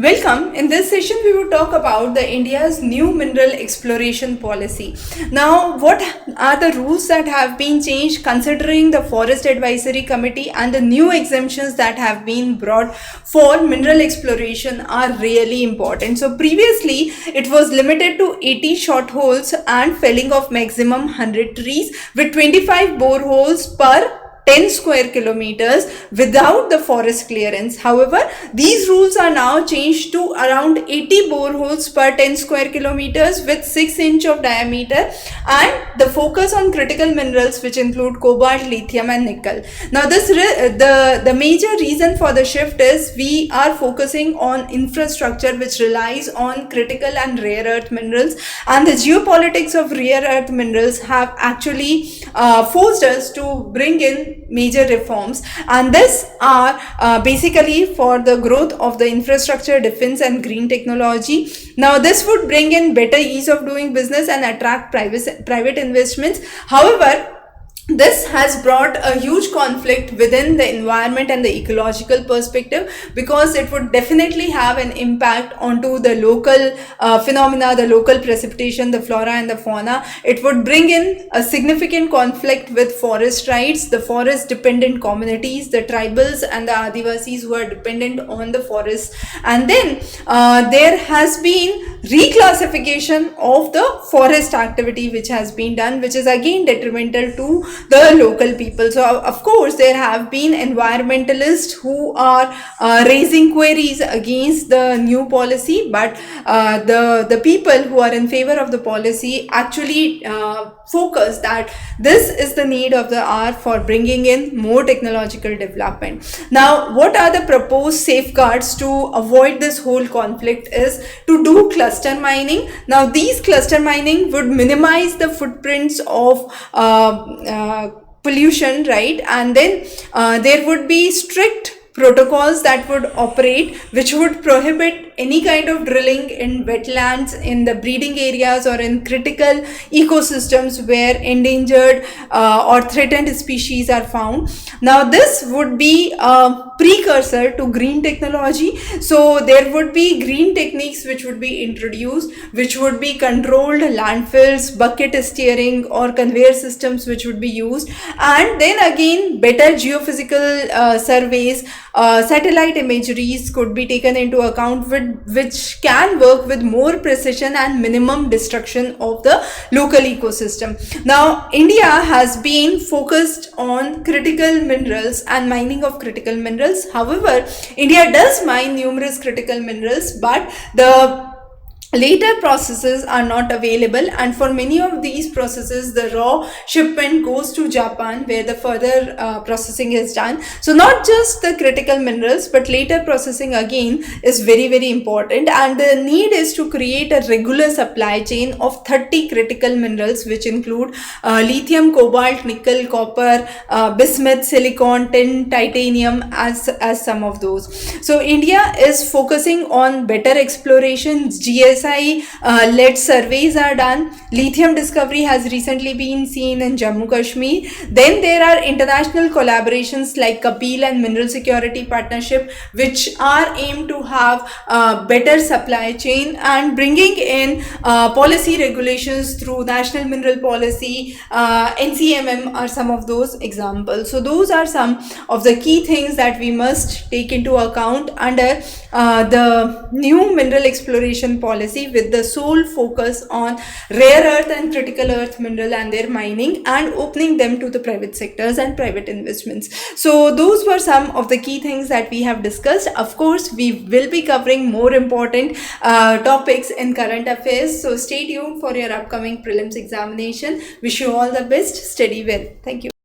Welcome. In this session, we will talk about the India's new mineral exploration policy. Now, what are the rules that have been changed considering the Forest Advisory Committee and the new exemptions that have been brought for mineral exploration are really important. So, previously, it was limited to 80 short holes and felling of maximum 100 trees with 25 boreholes per 10 square kilometers without the forest clearance. However, these rules are now changed to around 80 boreholes per 10 square kilometers with 6 inch of diameter and the focus on critical minerals which include cobalt, lithium and nickel. Now the major reason for the shift is we are focusing on infrastructure which relies on critical and rare earth minerals, and the geopolitics of rare earth minerals have actually forced us to bring in major reforms, and this are basically for the growth of the infrastructure, defense and green technology. Now this would bring in better ease of doing business and attract private investments. However, this has brought a huge conflict within the environment and the ecological perspective, because it would definitely have an impact onto the local phenomena, the local precipitation, the flora and the fauna. It would bring in a significant conflict with forest rights, the forest dependent communities, the tribals and the Adivasis who are dependent on the forest. And then there has been reclassification of the forest activity which has been done, which is again detrimental to the local people. So of course there have been environmentalists who are raising queries against the new policy, but the people who are in favor of the policy actually focus that this is the need of the hour for bringing in more technological development. Now, what are the proposed safeguards to avoid this whole conflict is to do cluster mining. Now, these cluster mining would minimize the footprints of pollution, right? And then there would be strict protocols that would operate, which would prohibit any kind of drilling in wetlands, in the breeding areas or in critical ecosystems where endangered or threatened species are found. Now this would be a precursor to green technology. So there would be green techniques which would be introduced, which would be controlled landfills, bucket steering or conveyor systems which would be used, and then again better geophysical surveys, satellite imageries could be taken into account, which can work with more precision and minimum destruction of the local ecosystem. Now, India has been focused on critical minerals and mining of critical minerals. However, India does mine numerous critical minerals, but the later processes are not available, and for many of these processes the raw shipment goes to Japan where the further processing is done. So not just the critical minerals, but later processing again is very important, and the need is to create a regular supply chain of 30 critical minerals which include lithium, cobalt, nickel, copper, bismuth, silicon, tin, titanium as some of those. So India is focusing on better exploration. GSI-led surveys are done. Lithium discovery has recently been seen in Jammu Kashmir. Then there are international collaborations like Kapil and Mineral Security Partnership, which are aimed to have better supply chain and bringing in policy regulations through National Mineral Policy, NCMM are some of those examples. So those are some of the key things that we must take into account under the new mineral exploration policy, with the sole focus on rare earth and critical earth mineral and their mining and opening them to the private sectors and private investments. So those were some of the key things that we have discussed. Of course, we will be covering more important topics in current affairs. So stay tuned for your upcoming prelims examination. Wish you all the best. Study well. Thank you.